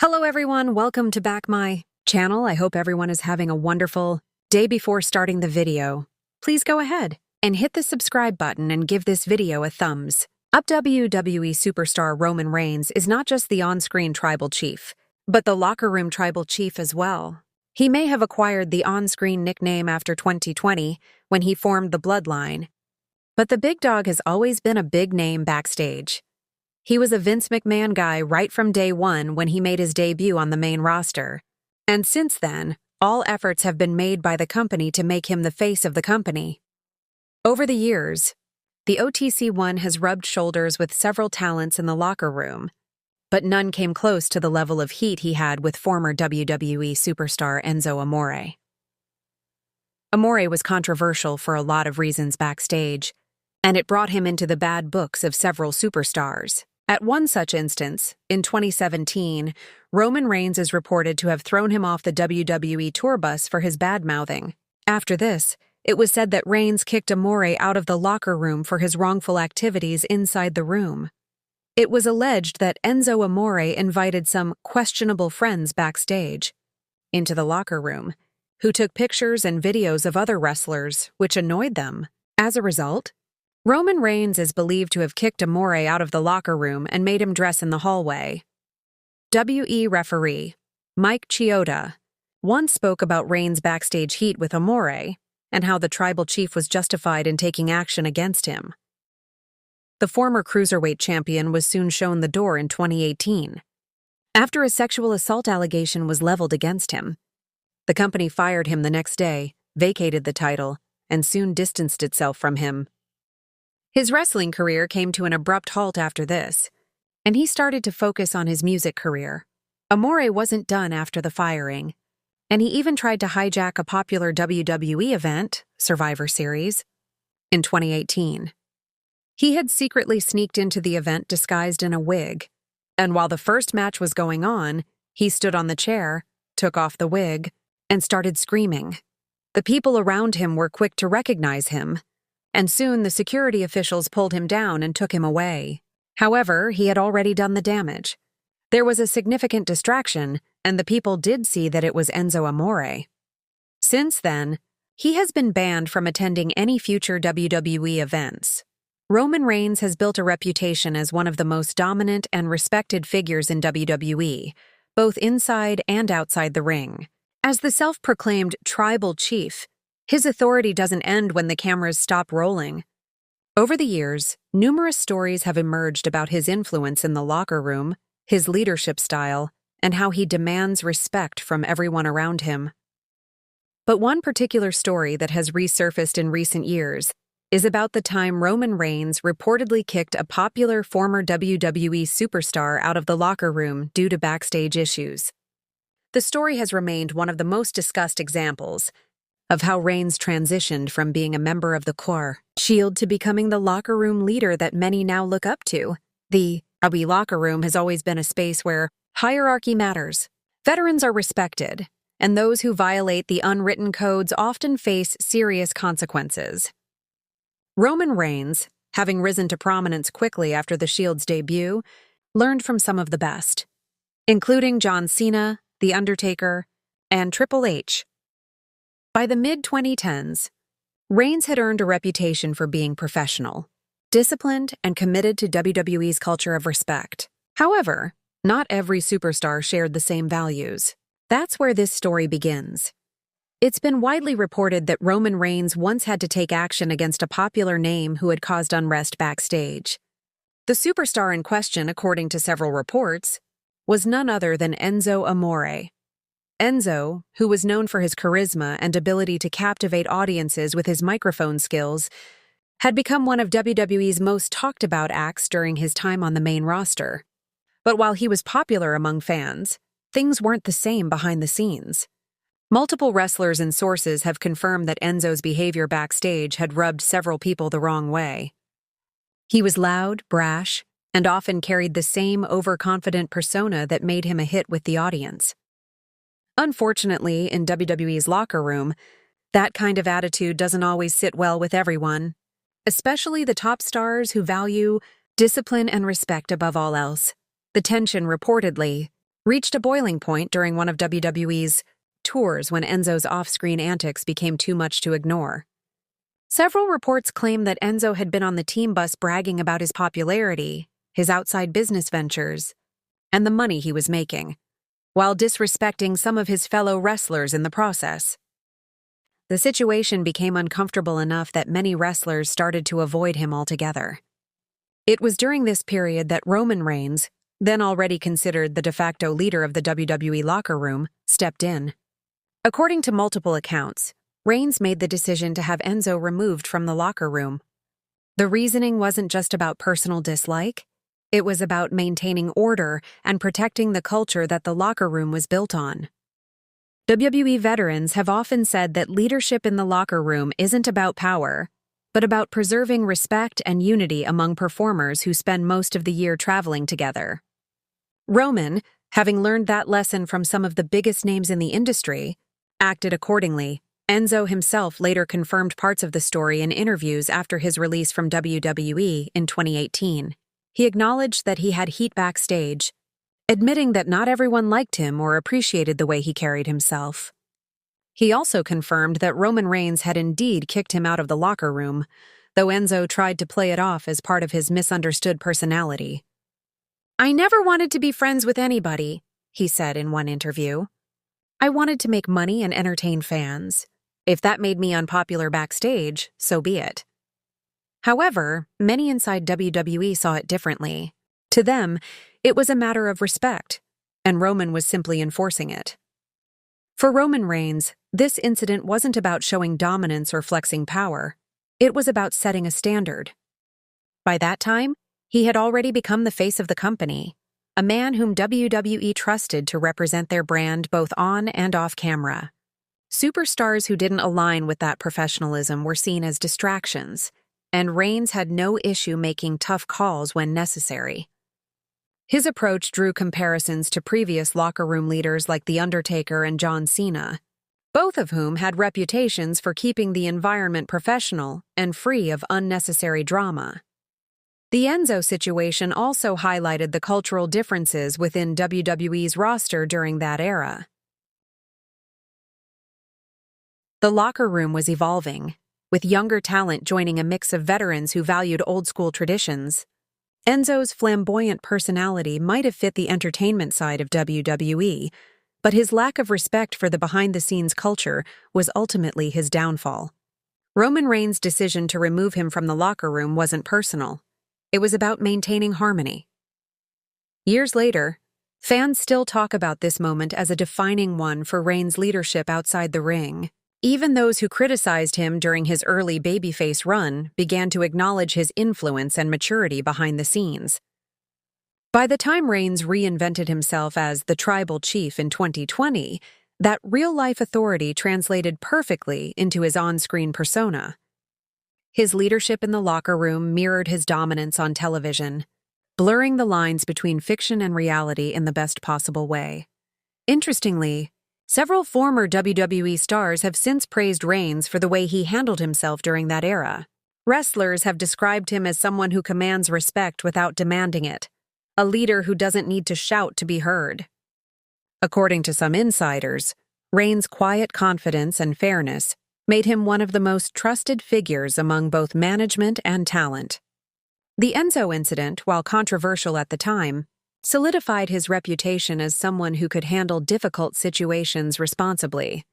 Hello everyone, welcome to back my channel. I hope everyone is having a wonderful day. Before starting the video, please go ahead and hit the subscribe button and give this video a thumbs up. WWE superstar Roman Reigns is not just the on-screen tribal chief, but the locker room tribal chief as well. He may have acquired the on-screen nickname after 2020 when he formed the Bloodline, but the big dog has always been a big name backstage. He was a Vince McMahon guy right from day one when he made his debut on the main roster. And since then, all efforts have been made by the company to make him the face of the company. Over the years, the OTC1 has rubbed shoulders with several talents in the locker room, but none came close to the level of heat he had with former WWE superstar Enzo Amore. Amore was controversial for a lot of reasons backstage, and it brought him into the bad books of several superstars. At one such instance, in 2017, Roman Reigns is reported to have thrown him off the WWE tour bus for his bad-mouthing. After this, it was said that Reigns kicked Amore out of the locker room for his wrongful activities inside the room. It was alleged that Enzo Amore invited some questionable friends backstage into the locker room, who took pictures and videos of other wrestlers, which annoyed them. As a result, Roman Reigns is believed to have kicked Amore out of the locker room and made him dress in the hallway. WE referee Mike Chioda once spoke about Reigns' backstage heat with Amore and how the tribal chief was justified in taking action against him. The former cruiserweight champion was soon shown the door in 2018. After a sexual assault allegation was leveled against him, the company fired him the next day, vacated the title, and soon distanced itself from him. His wrestling career came to an abrupt halt after this, and he started to focus on his music career. Amore wasn't done after the firing, and he even tried to hijack a popular WWE event, Survivor Series, in 2018. He had secretly sneaked into the event disguised in a wig, and while the first match was going on, he stood on the chair, took off the wig, and started screaming. The people around him were quick to recognize him, and soon the security officials pulled him down and took him away. However, he had already done the damage. There was a significant distraction, and the people did see that it was Enzo Amore. Since then, he has been banned from attending any future WWE events. Roman Reigns has built a reputation as one of the most dominant and respected figures in WWE, both inside and outside the ring. As the self-proclaimed tribal chief, his authority doesn't end when the cameras stop rolling. Over the years, numerous stories have emerged about his influence in the locker room, his leadership style, and how he demands respect from everyone around him. But one particular story that has resurfaced in recent years is about the time Roman Reigns reportedly kicked a popular former WWE superstar out of the locker room due to backstage issues. The story has remained one of the most discussed examples of how Reigns transitioned from being a member of the core Shield to becoming the locker room leader that many now look up to. The WWE locker room has always been a space where hierarchy matters. Veterans are respected, and those who violate the unwritten codes often face serious consequences. Roman Reigns, having risen to prominence quickly after the Shield's debut, learned from some of the best, including John Cena, The Undertaker, and Triple H. By the mid-2010s, Reigns had earned a reputation for being professional, disciplined, and committed to WWE's culture of respect. However, not every superstar shared the same values. That's where this story begins. It's been widely reported that Roman Reigns once had to take action against a popular name who had caused unrest backstage. The superstar in question, according to several reports, was none other than Enzo Amore. Enzo, who was known for his charisma and ability to captivate audiences with his microphone skills, had become one of WWE's most talked-about acts during his time on the main roster. But while he was popular among fans, things weren't the same behind the scenes. Multiple wrestlers and sources have confirmed that Enzo's behavior backstage had rubbed several people the wrong way. He was loud, brash, and often carried the same overconfident persona that made him a hit with the audience. Unfortunately, in WWE's locker room, that kind of attitude doesn't always sit well with everyone, especially the top stars who value discipline and respect above all else. The tension reportedly reached a boiling point during one of WWE's tours when Enzo's off-screen antics became too much to ignore. Several reports claim that Enzo had been on the team bus bragging about his popularity, his outside business ventures, and the money he was making, while disrespecting some of his fellow wrestlers in the process. The situation became uncomfortable enough that many wrestlers started to avoid him altogether. It was during this period that Roman Reigns, then already considered the de facto leader of the WWE locker room, stepped in. According to multiple accounts, Reigns made the decision to have Enzo removed from the locker room. The reasoning wasn't just about personal dislike, it was about maintaining order and protecting the culture that the locker room was built on. WWE veterans have often said that leadership in the locker room isn't about power, but about preserving respect and unity among performers who spend most of the year traveling together. Roman, having learned that lesson from some of the biggest names in the industry, acted accordingly. Enzo himself later confirmed parts of the story in interviews after his release from WWE in 2018. He acknowledged that he had heat backstage, admitting that not everyone liked him or appreciated the way he carried himself. He also confirmed that Roman Reigns had indeed kicked him out of the locker room, though Enzo tried to play it off as part of his misunderstood personality. "I never wanted to be friends with anybody," he said in one interview. "I wanted to make money and entertain fans. If that made me unpopular backstage, so be it." However, many inside WWE saw it differently. To them, it was a matter of respect, and Roman was simply enforcing it. For Roman Reigns, this incident wasn't about showing dominance or flexing power. It was about setting a standard. By that time, he had already become the face of the company, a man whom WWE trusted to represent their brand both on and off camera. Superstars who didn't align with that professionalism were seen as distractions, and Reigns had no issue making tough calls when necessary. His approach drew comparisons to previous locker room leaders like The Undertaker and John Cena, both of whom had reputations for keeping the environment professional and free of unnecessary drama. The Enzo situation also highlighted the cultural differences within WWE's roster during that era. The locker room was evolving, with younger talent joining a mix of veterans who valued old-school traditions. Enzo's flamboyant personality might have fit the entertainment side of WWE, but his lack of respect for the behind-the-scenes culture was ultimately his downfall. Roman Reigns' decision to remove him from the locker room wasn't personal. It was about maintaining harmony. Years later, fans still talk about this moment as a defining one for Reigns' leadership outside the ring. Even those who criticized him during his early babyface run began to acknowledge his influence and maturity behind the scenes. By the time Reigns reinvented himself as the Tribal Chief in 2020, that real-life authority translated perfectly into his on-screen persona. His leadership in the locker room mirrored his dominance on television, blurring the lines between fiction and reality in the best possible way. Interestingly, several former WWE stars have since praised Reigns for the way he handled himself during that era. Wrestlers have described him as someone who commands respect without demanding it, a leader who doesn't need to shout to be heard. According to some insiders, Reigns' quiet confidence and fairness made him one of the most trusted figures among both management and talent. The Enzo incident, while controversial at the time, solidified his reputation as someone who could handle difficult situations responsibly.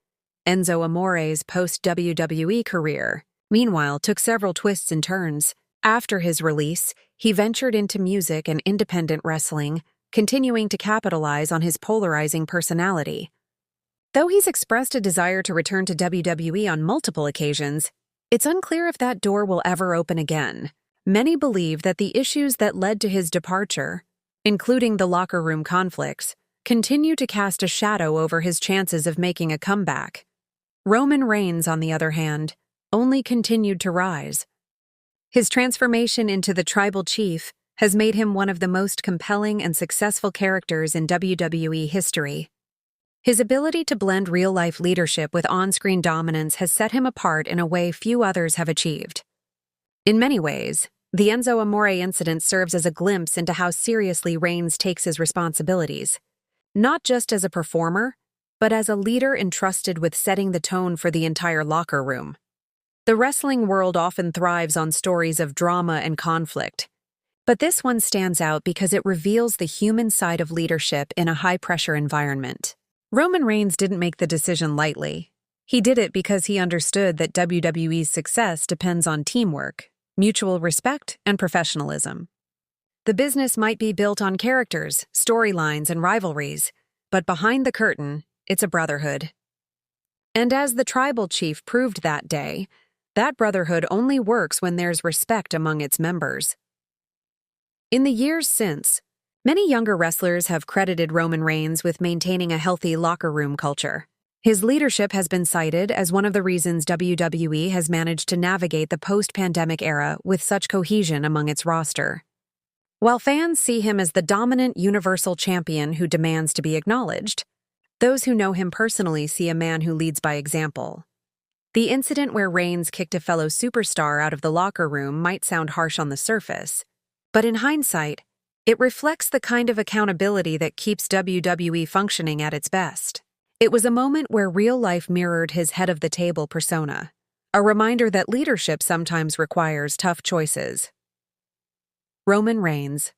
Enzo Amore's post-WWE career, meanwhile, took several twists and turns. After his release, he ventured into music and independent wrestling, continuing to capitalize on his polarizing personality. Though he's expressed a desire to return to WWE on multiple occasions, it's unclear if that door will ever open again. Many believe that the issues that led to his departure, including the locker room conflicts, continue to cast a shadow over his chances of making a comeback. Roman Reigns, on the other hand, only continued to rise. His transformation into the Tribal Chief has made him one of the most compelling and successful characters in WWE history. His ability to blend real-life leadership with on-screen dominance has set him apart in a way few others have achieved. In many ways, the Enzo Amore incident serves as a glimpse into how seriously Reigns takes his responsibilities. not just as a performer, but as a leader entrusted with setting the tone for the entire locker room. The wrestling world often thrives on stories of drama and conflict, but this one stands out because it reveals the human side of leadership in a high-pressure environment. Roman Reigns didn't make the decision lightly. He did it because he understood that WWE's success depends on teamwork, mutual respect, and professionalism. The business might be built on characters, storylines, and rivalries, but behind the curtain, it's a brotherhood. And as the tribal chief proved that day, that brotherhood only works when there's respect among its members. In the years since, many younger wrestlers have credited Roman Reigns with maintaining a healthy locker room culture. His leadership has been cited as one of the reasons WWE has managed to navigate the post-pandemic era with such cohesion among its roster. While fans see him as the dominant Universal Champion who demands to be acknowledged, those who know him personally see a man who leads by example. The incident where Reigns kicked a fellow superstar out of the locker room might sound harsh on the surface, but in hindsight, it reflects the kind of accountability that keeps WWE functioning at its best. It was a moment where real life mirrored his head-of-the-table persona, a reminder that leadership sometimes requires tough choices. Roman Reigns'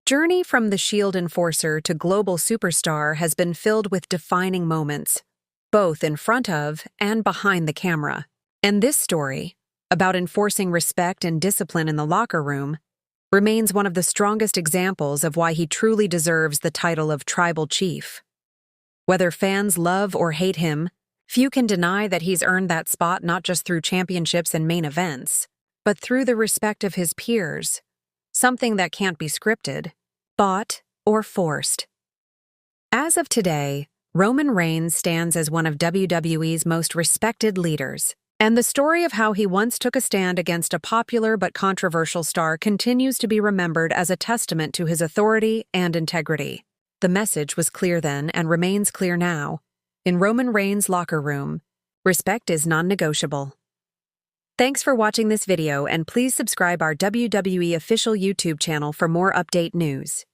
journey from the Shield enforcer to global superstar has been filled with defining moments, both in front of and behind the camera. And this story, about enforcing respect and discipline in the locker room, remains one of the strongest examples of why he truly deserves the title of Tribal Chief. Whether fans love or hate him, few can deny that he's earned that spot not just through championships and main events, but through the respect of his peers, something that can't be scripted, bought, or forced. As of today, Roman Reigns stands as one of WWE's most respected leaders, and the story of how he once took a stand against a popular but controversial star continues to be remembered as a testament to his authority and integrity. The message was clear then and remains clear now. In Roman Reigns' locker room, respect is non-negotiable. Thanks for watching this video, and please subscribe our WWE official YouTube channel for more update news.